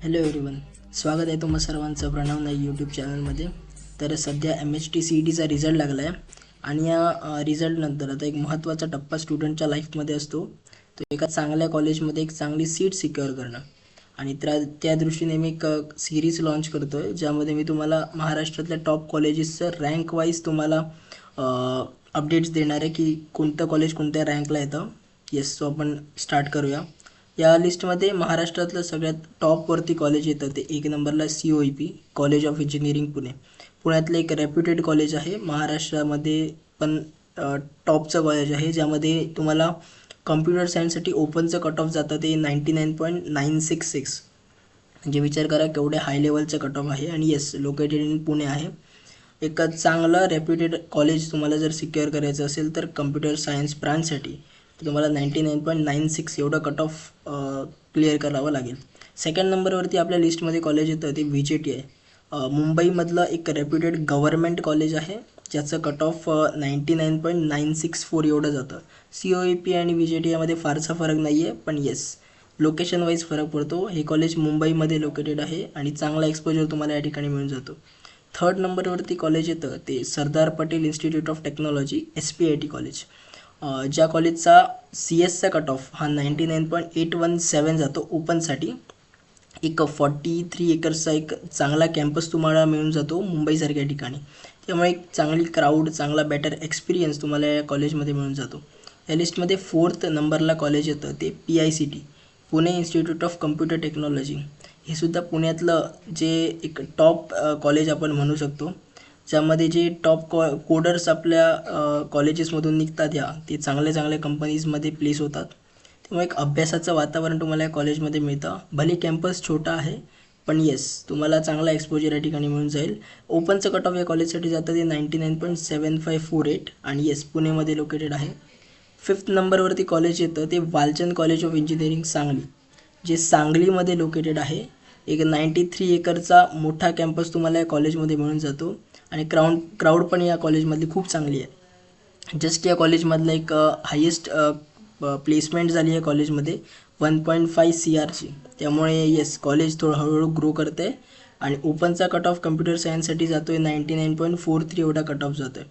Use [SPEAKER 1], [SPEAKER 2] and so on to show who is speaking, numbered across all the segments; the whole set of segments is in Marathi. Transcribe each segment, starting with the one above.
[SPEAKER 1] हॅलो एव्हरीवन, स्वागत आहे तुम्हा सर्वांचं प्रणव नाईक यूट्यूब चॅनलमध्ये. तर सध्या MHT-CETचा रिझल्ट लागला आहे आणि या रिझल्टनंतर आता एक महत्त्वाचा टप्पा स्टुडंटच्या लाईफमध्ये असतो, तो एका चांगल्या कॉलेजमध्ये एक चांगली सीट सिक्युअर करणं. आणि त्या दृष्टीने मी एक सिरीज लॉन्च करतो आहे, ज्यामध्ये मी तुम्हाला महाराष्ट्रातल्या टॉप कॉलेजेसचं रँक वाईज तुम्हाला अपडेट्स देणार आहे की कोणतं कॉलेज कोणत्या रँकला येतं. येस, सो आपण स्टार्ट करूया. या लिस्टमध्ये महाराष्ट्रातलं सगळ्यात टॉपवरती कॉलेज येतं ते 1 नंबरला COEP college of engineering Pune. पुण्यातलं एक रेप्युटेड कॉलेज आहे, महाराष्ट्रामध्ये पण टॉपचं कॉलेज आहे, ज्यामध्ये तुम्हाला कम्प्युटर सायन्ससाठी ओपनचं कट ऑफ जातं ते 99.966. म्हणजे विचार करा केवढे हाय लेवलचं कट ऑफ आहे. आणि येस, लोकेटेड इन पुणे आहे. एक चांगलं रेप्युटेड कॉलेज तुम्हाला जर सिक्युअर करायचं असेल तर कम्प्युटर सायन्स ब्रांचसाठी तुम्हाला 99.96 एवढं कट ऑफ क्लिअर करावं लागेल. सेकंड नंबरवरती आपल्या लिस्टमध्ये कॉलेज येतं ते VJT आहे. मुंबईमधलं एक रेप्युटेड गव्हर्नमेंट कॉलेज आहे, ज्याचं कट ऑफ 99.964 एवढं जातं. COEP आणि VJT यामध्ये फारसा फरक नाही आहे, पण येस, लोकेशन वाईज फरक पडतो. हे कॉलेज मुंबईमध्ये लोकेटेड आहे आणि चांगला एक्सपोजर तुम्हाला या ठिकाणी मिळून जातो. थर्ड नंबरवरती कॉलेज येतं ते Sardar Patel institute of technology SPIT college. ज्या कॉलेजचा CS कट ऑफ हा 99.817 जातो ओपनसाठी. एक 43 एकर्सचा एक चांगला कॅम्पस तुम्हाला मिळून जातो मुंबईसारख्या ठिकाणी. त्यामुळे एक चांगली क्राऊड, चांगला बेटर एक्सपिरियन्स तुम्हाला या कॉलेजमध्ये मिळून जातो. या लिस्टमध्ये 4th नंबरला कॉलेज येतं ते PICT Pune institute of computer technology. हे सुद्धा पुण्यातलं जे एक टॉप कॉलेज आपण म्हणू शकतो, ज्यामध्ये जे टॉप कोडर्स आपल्या कॉलेजेसमधून निघतात ते चांगल्या कंपनीजमध्ये प्लेस होतात. त्यामुळे एक अभ्यासाचं वातावरण तुम्हाला या कॉलेजमध्ये मिळतं. भले कॅम्पस छोटा आहे, पण येस, तुम्हाला चांगला एक्सपोजर या ठिकाणी मिळून जाईल. ओपनचं कट ऑफ या कॉलेजसाठी जातं ते 99.7548 आणि येस, पुणेमध्ये लोकेटेड आहे. 5th नंबरवरती कॉलेज येतं ते Walchand college of engineering Sangli, जे सांगलीमध्ये लोकेटेड आहे. एक 93 एकरचा मोठा कॅम्पस तुम्हाला या कॉलेजमध्ये मिळून जातो आणि क्राऊड पण या कॉलेजमधली खूप चांगली आहे. जस्ट या कॉलेजमधलं एक हायेस्ट प्लेसमेंट झाली आहे कॉलेजमध्ये 1.5 CRची. त्यामुळे येस, कॉलेज थोडं हळूहळू ग्रो करतं आहे. आणि ओपनचा कट ऑफ कम्प्युटर सायन्ससाठी जातो आहे 99.43 एवढा कट ऑफ जातो आहे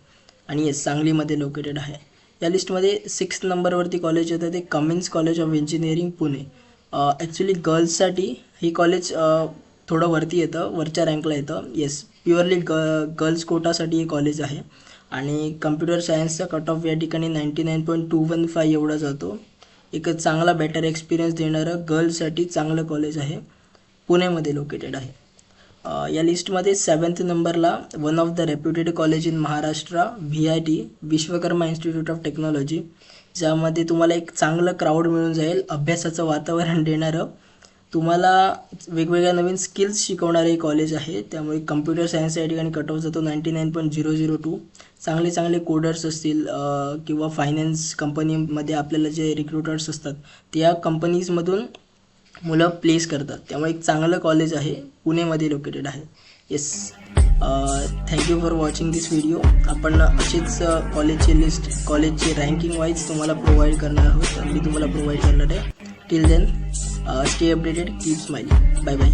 [SPEAKER 1] आणि येस, सांगलीमध्ये लोकेटेड आहे. या लिस्टमध्ये 6th नंबरवरती कॉलेज येतं ते Cummins college of engineering Pune. Actually गर्ल्ससाठी हे कॉलेज थोडं वरती येतं, वरच्या रँकला येतं. येस, प्युअरली गर्ल्स कोटासाठी हे कॉलेज आहे आणि कम्प्युटर सायन्सचा कट ऑफ या ठिकाणी 99.215 एवढा जातो. एक चांगला बेटर एक्सपिरियन्स देणारं गर्ल्ससाठी चांगलं कॉलेज आहे, पुणेमध्ये लोकेटेड आहे. या लिस्टमध्ये 7th नंबरला one of the reputed college in Maharashtra VIT Vishwakarma institute of technology, ज्यामध्ये तुम्हाला एक चांगलं क्राऊड मिळून जाईल, अभ्यासाचं वातावरण देणारं, तुम्हाला वेगवेगळ्या नवीन स्किल्स शिकवणारे कॉलेज आहे. त्यामुळे कम्प्युटर सायन्स या ठिकाणी कट ऑफ जातो 99.002. चांगले कोडर्स असतील किंवा फायनान्स कंपनीमध्ये आपल्याला जे रिक्रुटर्स असतात ते या कंपनीजमधून मुलं प्लेस करतात. त्यामुळे एक चांगलं कॉलेज आहे, पुणेमध्ये लोकेटेड आहे. Yes, thank you for watching this video. आपण असेच कॉलेजची लिस्ट, कॉलेजची रँकिंग वाईज तुम्हाला प्रोव्हाइड करणार आहोत. मी तुम्हाला प्रोव्हाइड करणार आहे. Till then, stay updated, keep smiling. Bye bye.